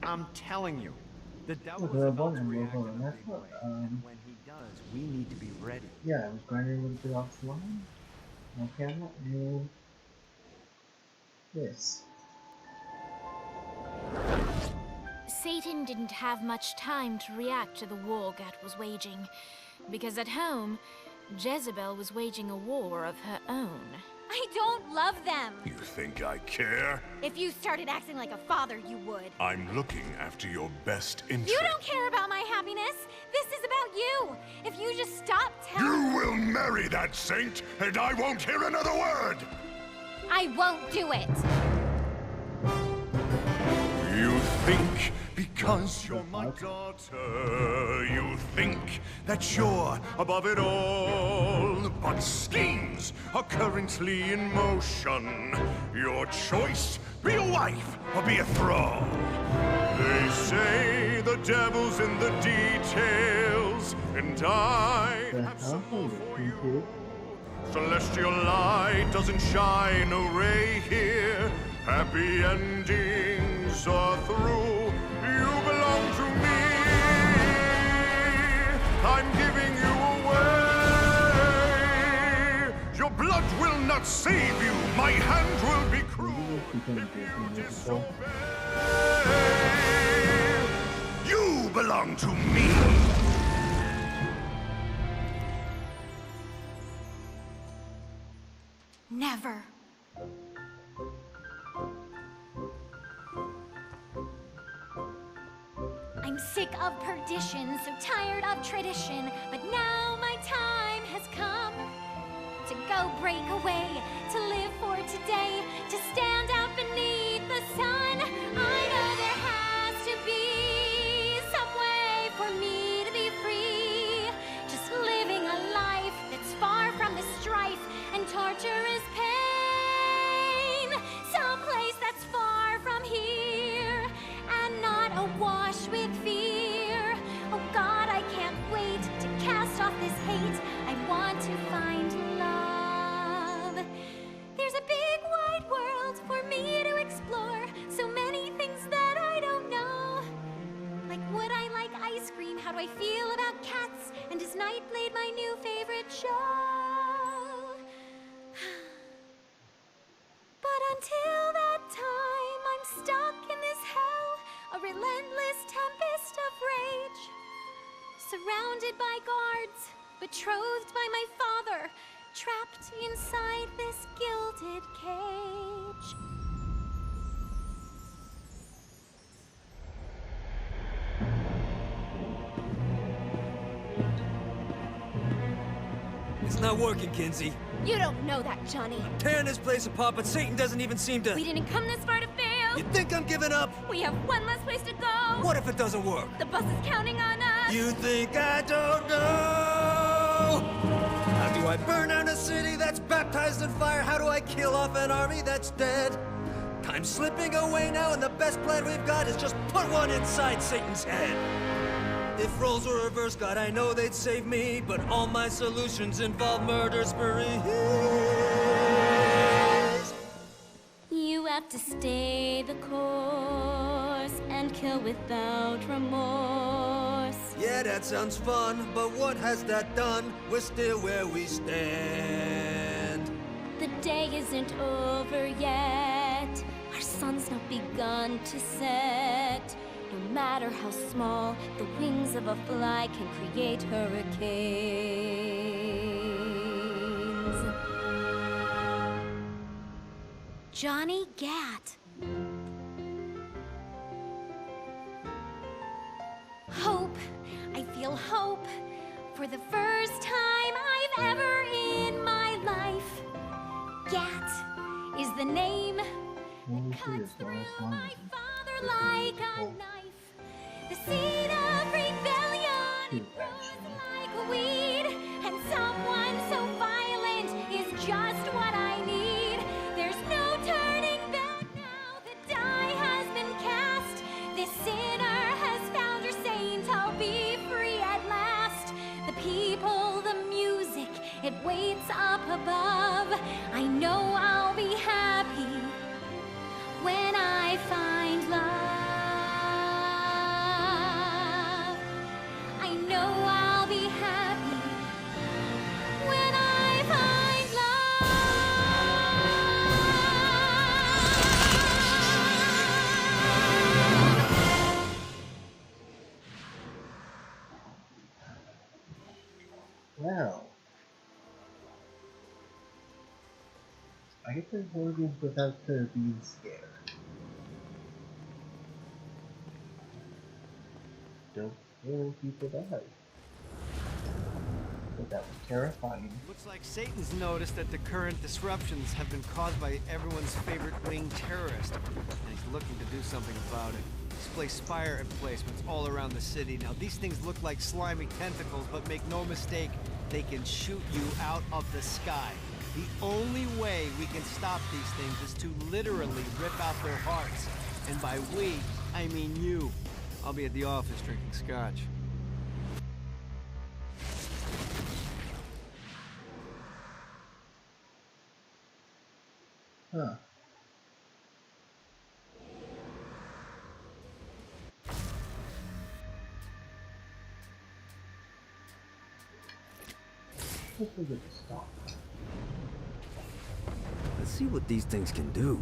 I'm telling you, the devil is Available about to and react local in a big network. way, and when he does, we need to be ready. Yeah, I was grinding a little bit offline on camera and this. Satan didn't have much time to react to the war Gat was waging, because at home, Jezebel was waging a war of her own. I don't love them. You think I care? If you started acting like a father, you would. I'm looking after your best interest. You don't care about my happiness. This is about you. If you just stop telling... You will marry that saint, and I won't hear another word! I won't do it. You think because you're my daughter, you think that you're above it all. But schemes are currently in motion. Your choice, be a wife or be a thrall. They say the devil's in the details, and I have some more for you. Celestial light doesn't shine a ray here. Happy endings are through. You belong to me. I'm giving you away. Your blood will not save you. My hand will be cruel if you disobey. You belong to me. Never. I'm sick of perdition, so tired of tradition, but now my time has come to go break away, to live for today, to stand out beneath the sun. I know there has to be some way for me to be free, just living a life that's far from the strife and torturous pain, someplace that's far from here and not awash with fear. Oh God, I can't wait to cast off this hate. I want to find love. There's a big wide world for me to explore, so many things that I don't know. Like, would I like ice cream? How do I feel about cats? And is Nightblade my new favorite show? But until that time, I'm stuck in this hell, a relentless tempest of rage. Surrounded by guards, betrothed by my father, trapped inside this gilded cage. It's not working, Kinsey. You don't know that, Johnny. Tearing this place apart, but Satan doesn't even seem to... We didn't come this far to fail. You think I'm giving up? We have one less place to go. What if it doesn't work? The bus is counting on us. You think I don't know? How do I burn down a city that's baptized in fire? How do I kill off an army that's dead? Time's slipping away now, and the best plan we've got is just put one inside Satan's head. If roles were reversed, God, I know they'd save me, but all my solutions involve murder sprees. You have to stay the course and kill without remorse. Yeah, that sounds fun, but what has that done? We're still where we stand. The day isn't over yet. Our sun's not begun to set. No matter how small, the wings of a fly can create hurricanes. Johnny Gat. Hope. I feel hope. For the first time I've ever in my life. Gat is the name that cuts through my father like a knife. The seed of rebellion, it grows like a weed, and someone so violent is just what I need. There's no turning back now, the die has been cast. This sinner has found her saint, I'll be free at last. The people, the music, it waits up above. I know I'll be happy when I find love. I get the organs without being scared. Don't kill people die. But that was terrifying. Looks like Satan's noticed that the current disruptions have been caused by everyone's favorite winged terrorist. And he's looking to do something about it. Display spire emplacements all around the city. Now, these things look like slimy tentacles, but make no mistake, they can shoot you out of the sky. The only way we can stop these things is to literally rip out their hearts. And by we, I mean you. I'll be at the office drinking scotch. Huh. Hopefully get to stop. Let's see what these things can do.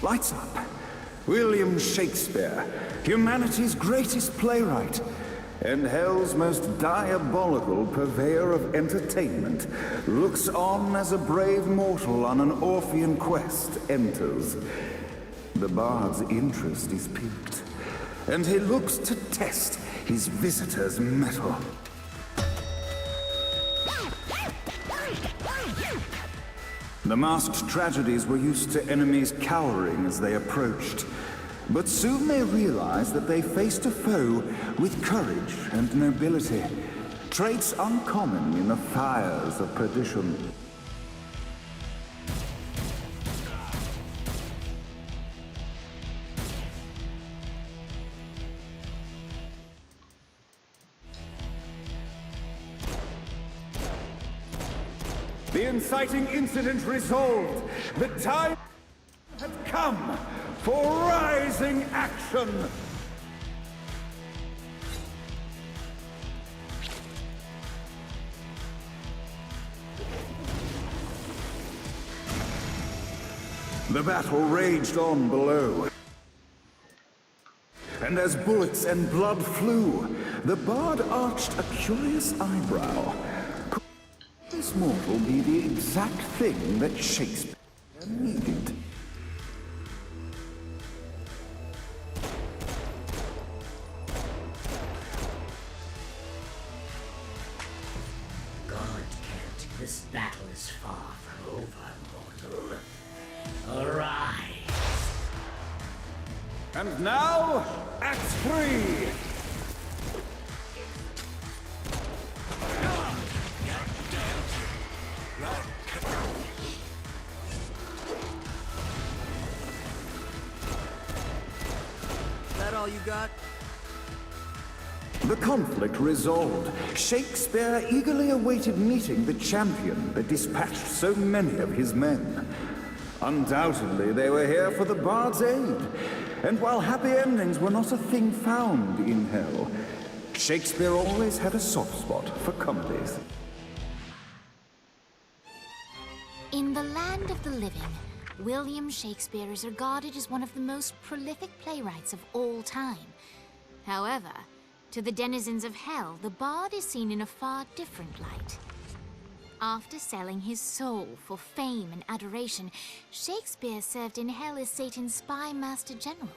Lights up. William Shakespeare, humanity's greatest playwright, and hell's most diabolical purveyor of entertainment, looks on as a brave mortal on an Orphean quest enters. The bard's interest is piqued, and he looks to test his visitor's mettle. The masked tragedies were used to enemies cowering as they approached. But soon they realized that they faced a foe with courage and nobility, traits uncommon in the fires of perdition. The inciting incident resolved. The time had come for rising action. The battle raged on below. And as bullets and blood flew, the bard arched a curious eyebrow. This mortal be the exact thing that Shakespeare needed. God can't. This battle is far from over, mortal. Arise! And now, Act 3! That all you got? The conflict resolved. Shakespeare eagerly awaited meeting the champion that dispatched so many of his men. Undoubtedly, they were here for the bard's aid. And while happy endings were not a thing found in hell, Shakespeare always had a soft spot for comedies. In the land of the living, William Shakespeare is regarded as one of the most prolific playwrights of all time. However, to the denizens of hell, the bard is seen in a far different light. After selling his soul for fame and adoration, Shakespeare served in hell as Satan's spy master general.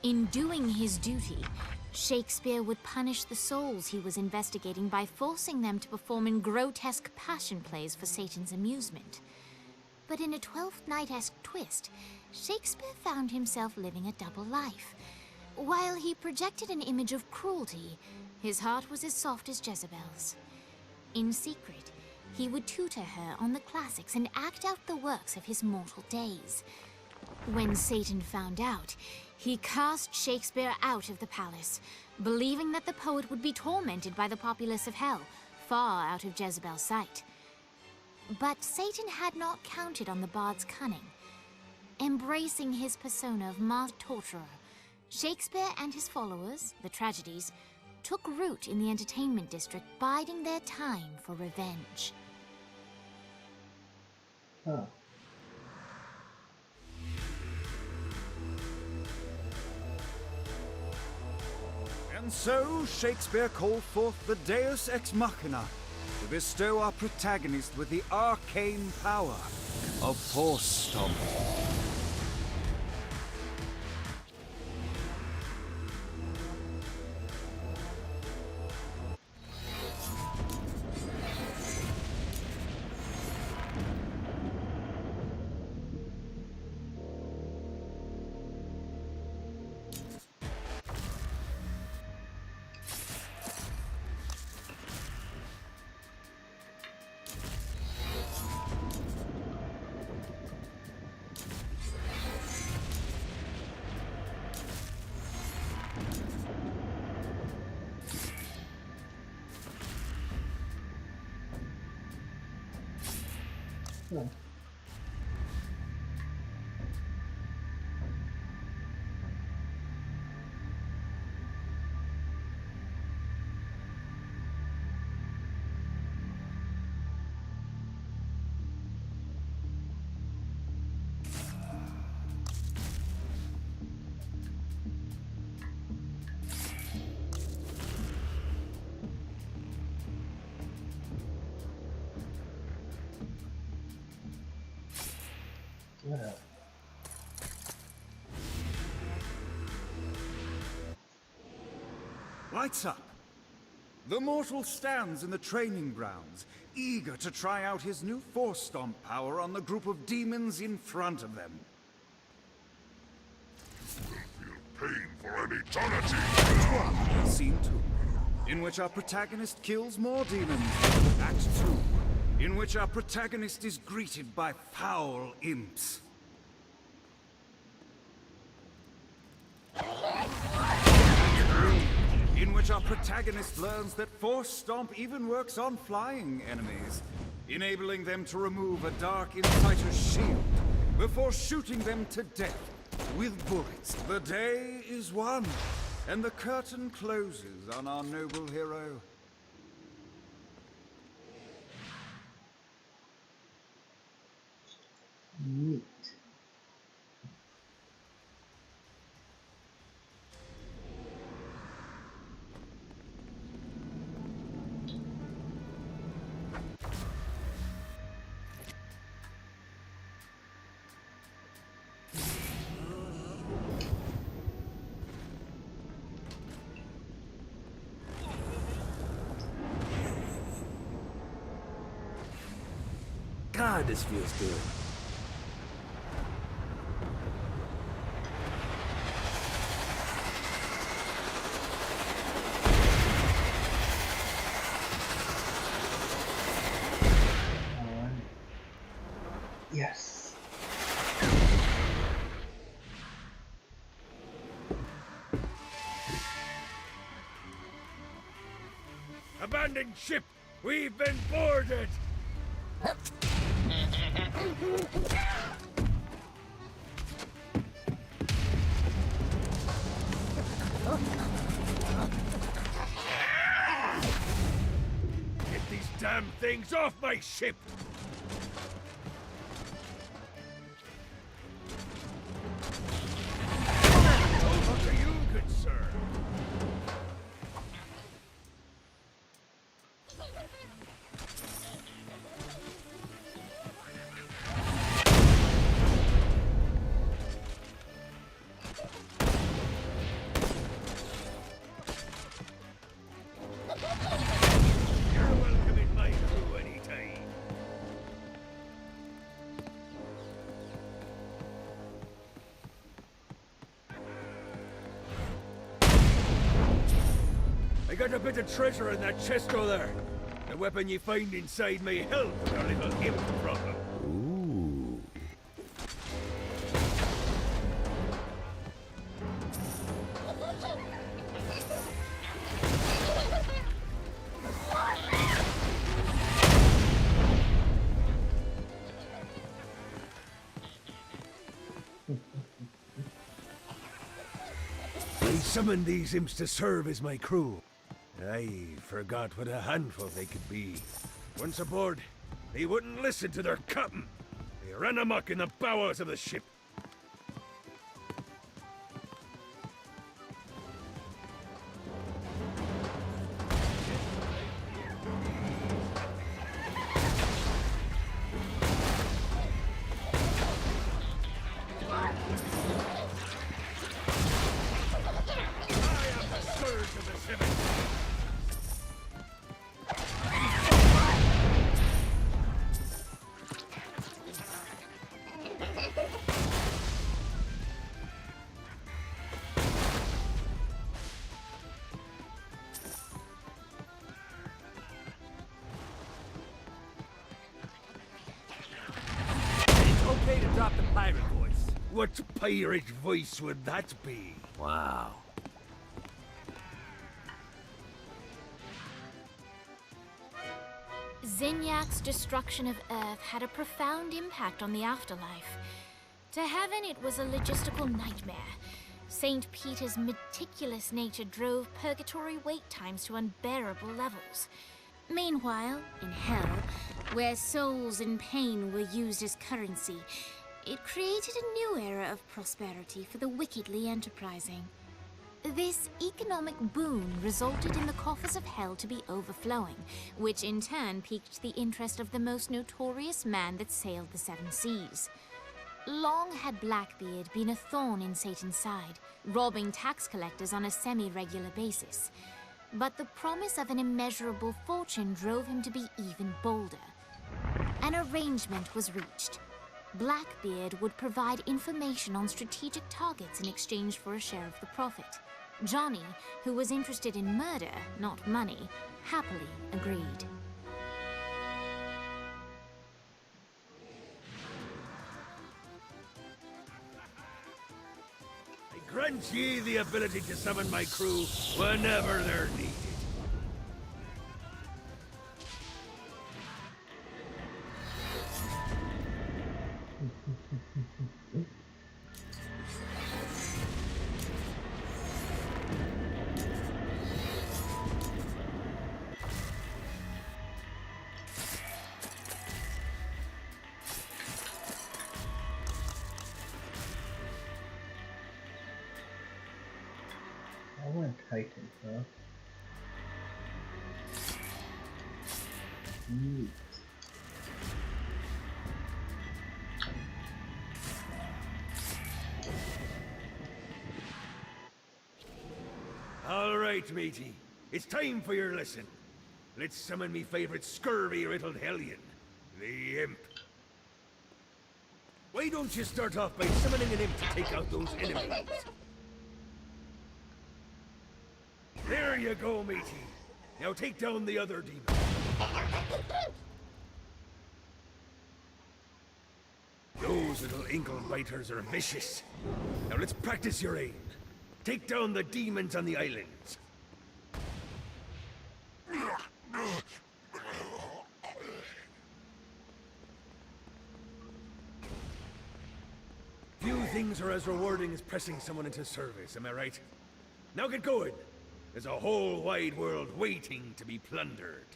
In doing his duty, Shakespeare would punish the souls he was investigating by forcing them to perform in grotesque passion plays for Satan's amusement. But in a Twelfth Night-esque twist, Shakespeare found himself living a double life. While he projected an image of cruelty, his heart was as soft as Jezebel's. In secret, he would tutor her on the classics and act out the works of his mortal days. When Satan found out, he cast Shakespeare out of the palace, believing that the poet would be tormented by the populace of hell, far out of Jezebel's sight. But Satan had not counted on the bard's cunning. embracing his persona of masked torturer, Shakespeare and his followers, the Tragedies, took root in the entertainment district, biding their time for revenge. Huh. And so Shakespeare called forth the Deus Ex Machina to bestow our protagonist with the arcane power of Force Stomp. Huh. Well. Lights up! The mortal stands in the training grounds, eager to try out his new Force Stomp power on the group of demons in front of them. Feel pain for an eternity. Scene 2, in which our protagonist kills more demons. Act 2, in which our protagonist is greeted by foul imps. In which our protagonist learns that Force Stomp even works on flying enemies, enabling them to remove a Dark Inciter's shield before shooting them to death with bullets. The day is won, and the curtain closes on our noble hero. Neat. God, this feels good. Alright. Yes. Abandoned ship! We've been boarded! Get these damn things off my ship! What are you, good sir? You're welcome in my crew anytime. I got a bit of treasure in that chest over there. The weapon you find inside may help with our little imp problem. summoned these imps to serve as my crew. I forgot what a handful they could be. Once aboard, they wouldn't listen to their captain. They ran amok in the bowels of the ship. Okay to drop the pirate voice. What pirate voice would that be? Wow. Zinyak's destruction of Earth had a profound impact on the afterlife. To heaven, it was a logistical nightmare. St. Peter's meticulous nature drove purgatory wait times to unbearable levels. Meanwhile, in hell, where souls in pain were used as currency, it created a new era of prosperity for the wickedly enterprising. This economic boon resulted in the coffers of hell to be overflowing, which in turn piqued the interest of the most notorious man that sailed the seven seas. Long had Blackbeard been a thorn in Satan's side, robbing tax collectors on a semi-regular basis. But the promise of an immeasurable fortune drove him to be even bolder. An arrangement was reached. Blackbeard would provide information on strategic targets in exchange for a share of the profit. Johnny, who was interested in murder, not money, happily agreed. I grant ye the ability to summon my crew whenever they're needed. I want Titan first. Neat. All right, matey. It's time for your lesson. Let's summon me favorite scurvy-riddled hellion, the Imp. Why don't you start off by summoning an imp to take out those enemies? There you go, matey. Now take down the other demon. Those little inkle biters are vicious. Now let's practice your aim. Take down the demons on the islands. Few things are as rewarding as pressing someone into service, am I right? Now get going. There's a whole wide world waiting to be plundered.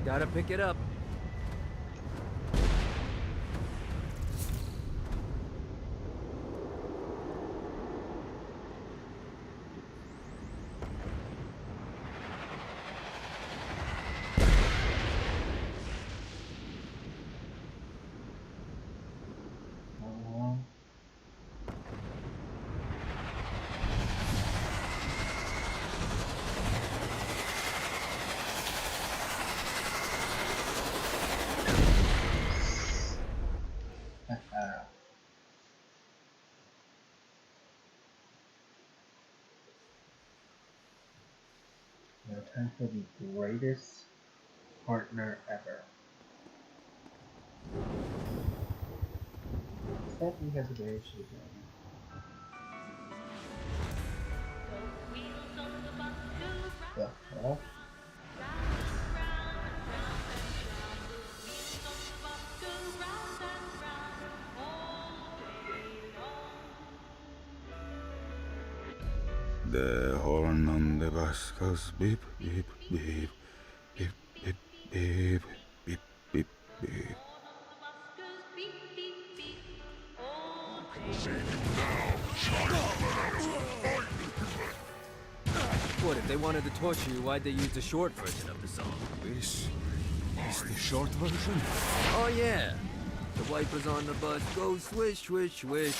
Gotta pick it up. Now time for the greatest partner ever. Stephanie has a very shitty The fuck? The horn on the bus goes beep, beep, beep, beep, beep, beep, beep, beep, beep. What, if they wanted to torture you, why'd they use the short version of the song? This is the short version? Oh, yeah. The wipers on the bus go swish, swish, swish.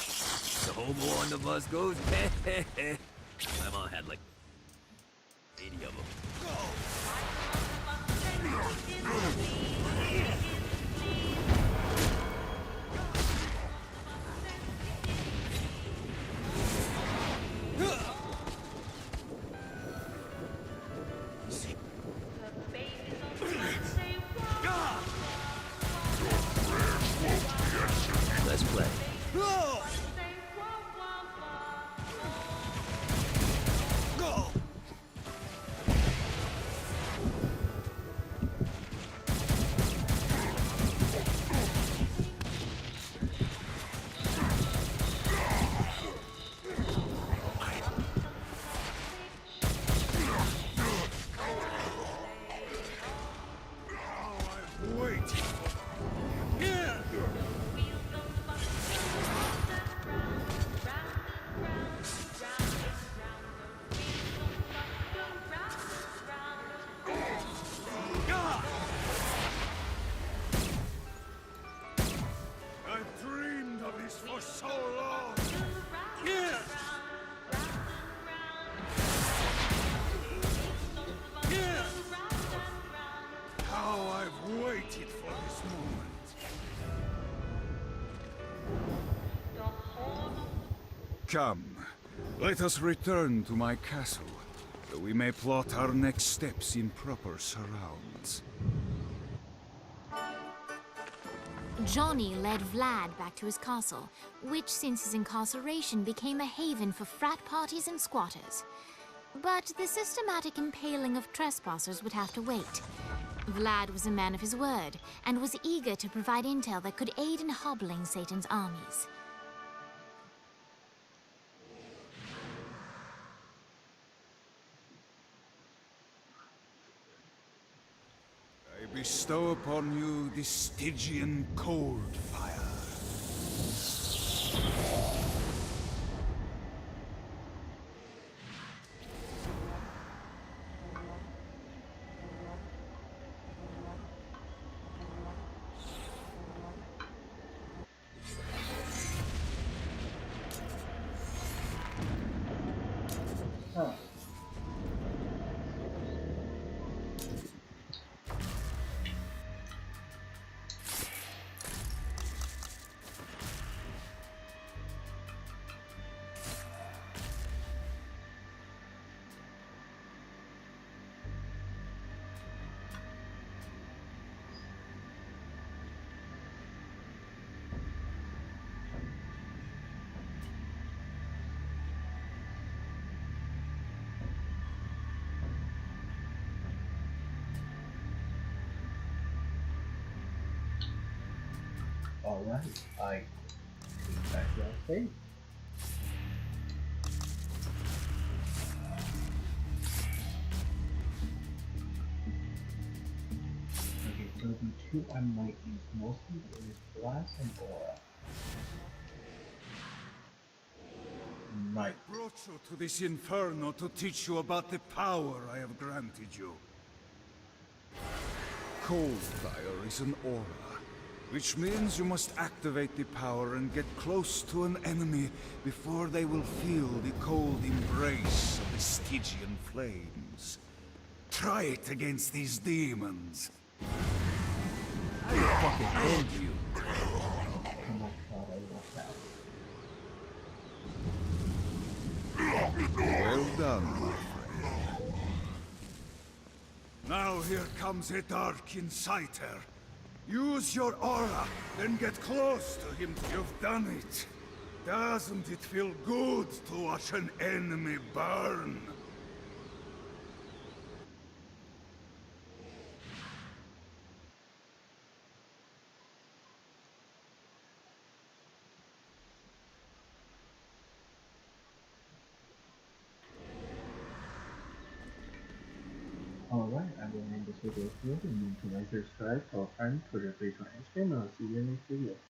The hobo on the bus goes heh, heh, heh. My mom had like 80 of them. Let's play. I've dreamed of this for so long. How I've waited for this moment. Come, let us return to my castle, so we may plot our next steps in proper surrounds. Johnny led Vlad back to his castle, which since his incarceration became a haven for frat parties and squatters. But the systematic impaling of trespassers would have to wait. Vlad was a man of his word, and was eager to provide intel that could aid in hobbling Satan's armies. I bestow upon you the Stygian cold fire. Huh. Alright, I think back to our stage. Okay, so the two I might use mostly is Blast and Aura. Night. Brought you to this inferno to teach you about the power I have granted you. Cold fire is an aura, which means you must activate the power and get close to an enemy before they will feel the cold embrace of the Stygian flames. Try it against these demons. I fucking end you. Oh my god, I love that. Well done, my friend. Now here comes a dark inciter. Use your aura, then get close to him. You've done it. Doesn't it feel good to watch an enemy burn? Alright, I will end this video here and you can like, subscribe, tell a friend, Twitter, Facebook, and Instagram, and I'll see you in the next video.